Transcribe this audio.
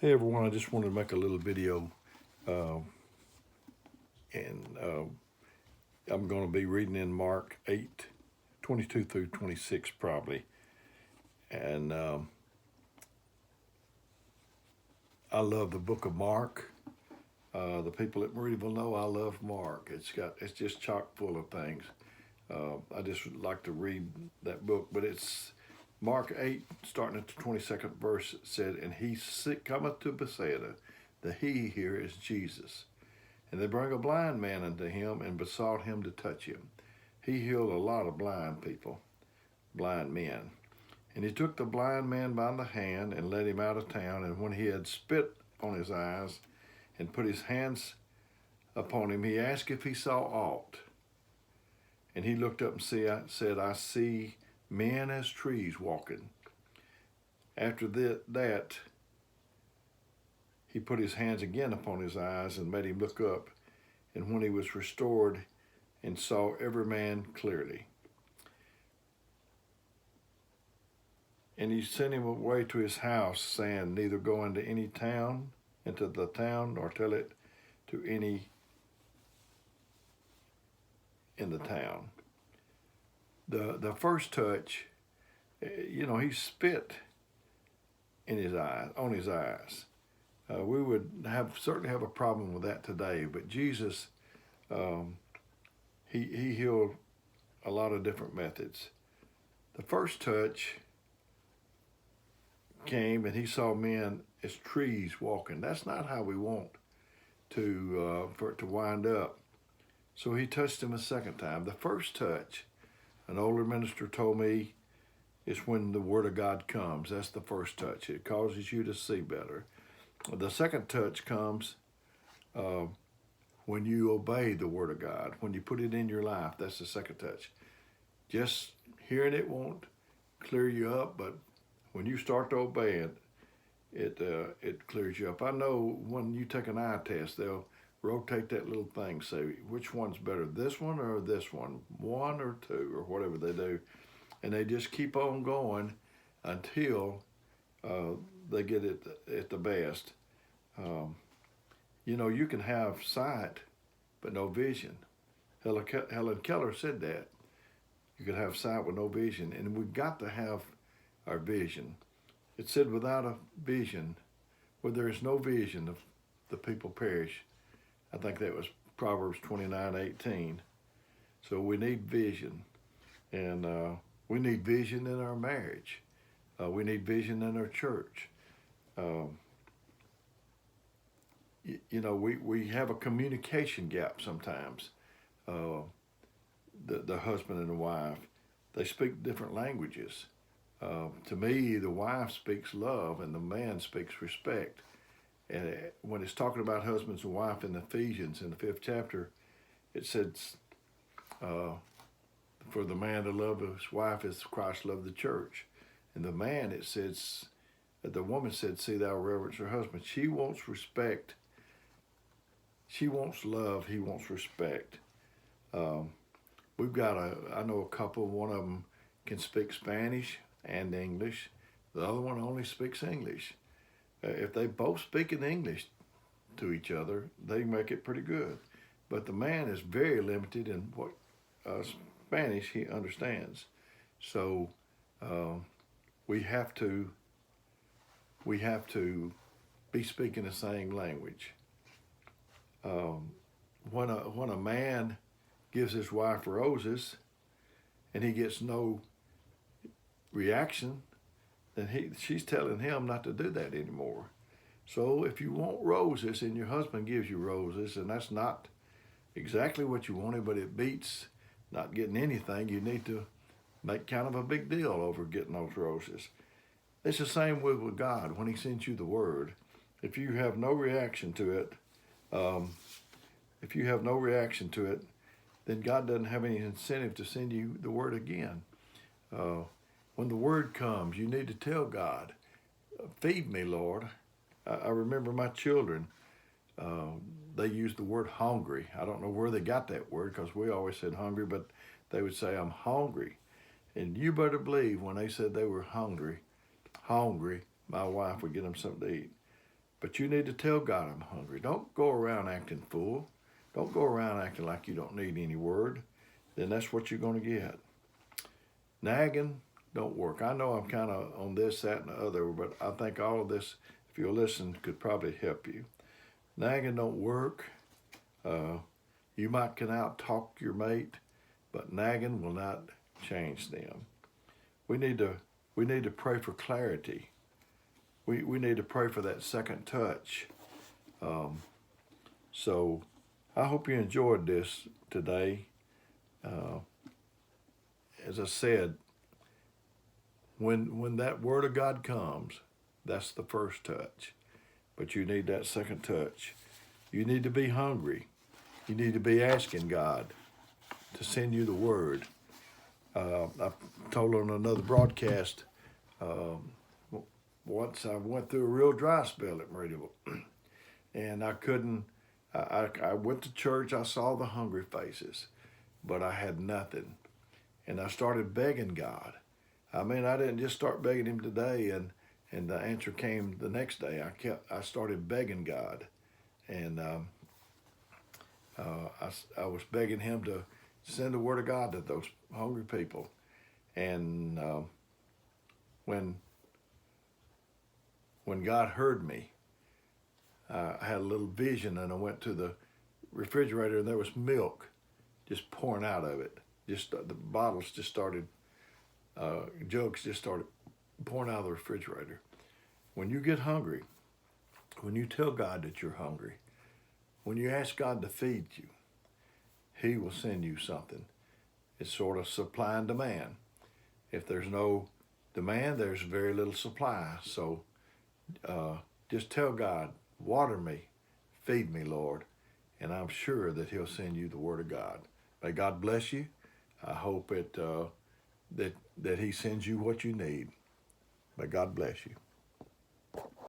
Hey everyone, I just wanted to make a little video, uh, and I'm going to be reading in Mark 8:22 through 26 probably. And I love the book of Mark. The people at Meridianville know I love Mark. It's just chock full of things. I just would like to read that book, but it's Mark 8, starting at the 22nd verse, said, "And he cometh to Bethsaida, the he here is Jesus. And they bring a blind man unto him and besought him to touch him." He healed a lot of blind people, blind men. "And he took the blind man by the hand and led him out of town. And when he had spit on his eyes and put his hands upon him, he asked if he saw aught. And he looked up and said, I see men as trees walking. After that, he put his hands again upon his eyes and made him look up. And when he was restored and saw every man clearly. And he sent him away to his house, saying, Neither go into the town, nor tell it to any in the town." The first touch, he spit in his eyes, on his eyes. We would certainly have a problem with that today, but Jesus, he healed a lot of different methods. The first touch came and he saw men as trees walking. That's not how we want for it to wind up. So he touched him a second time. The first touch, an older minister told me, is when the Word of God comes. That's the first touch. It causes you to see better. The second touch comes when you obey the Word of God, when you put it in your life. That's the second touch. Just hearing it won't clear you up, but when you start to obey it, it clears you up. I know when you take an eye test, they'll rotate that little thing, say which one's better, this one or this one or two, or whatever they do. And they just keep on going until they get it at the best. You can have sight, but no vision. Helen Keller said that. You can have sight with no vision, and we've got to have our vision. It said, without a vision, where there is no vision, the people perish. I think that was Proverbs 29:18. So we need vision, and we need vision in our marriage. We need vision in our church. We have a communication gap sometimes. The husband and the wife, they speak different languages. To me, the wife speaks love and the man speaks respect. And when it's talking about husbands and wife in Ephesians in the 5th chapter, it says, for the man to love his wife as Christ loved the church. And the man, it says, the woman said, see thou reverence her husband. She wants respect. She wants love. He wants respect. I know a couple, one of them can speak Spanish and English. The other one only speaks English. If they both speak in English to each other, they make it pretty good. But the man is very limited in what Spanish he understands. So we have to be speaking the same language. When a man gives his wife roses and he gets no reaction, then she's telling him not to do that anymore. So if you want roses and your husband gives you roses, and that's not exactly what you wanted, but it beats not getting anything, you need to make kind of a big deal over getting those roses. It's the same with God when he sends you the word. If you have no reaction to it, then God doesn't have any incentive to send you the word again. When the word comes, you need to tell God, feed me, Lord. I remember my children, they used the word hungry. I don't know where they got that word, because we always said hungry, but they would say, I'm hungry. And you better believe when they said they were hungry, my wife would get them something to eat. But you need to tell God I'm hungry. Don't go around acting full. Don't go around acting like you don't need any word. Then that's what you're going to get. Nagging don't work. I know I'm kind of on this, that, and the other, but I think all of this, if you'll listen, could probably help you. Nagging don't work. You might can out-talk your mate, but nagging will not change them. We need to pray for clarity. We need to pray for that second touch. So I hope you enjoyed this today. As I said, when that word of God comes, that's the first touch. But you need that second touch. You need to be hungry. You need to be asking God to send you the word. I told on another broadcast, once I went through a real dry spell at Meridianville, and I couldn't, I went to church, I saw the hungry faces, but I had nothing. And I started begging God. I mean, I didn't just start begging him today and the answer came the next day. I started begging God. And I was begging him to send the word of God to those hungry people. And when God heard me, I had a little vision, and I went to the refrigerator, and there was milk just pouring out of it. Just the bottles just started, jugs just started pouring out of the refrigerator. When you get hungry, when you tell God that you're hungry, when you ask God to feed you, he will send you something. It's sort of supply and demand. If there's no demand, there's very little supply. So just tell God, water me, feed me, Lord, and I'm sure that he'll send you the word of God. May God bless you. I hope that he sends you what you need. May God bless you.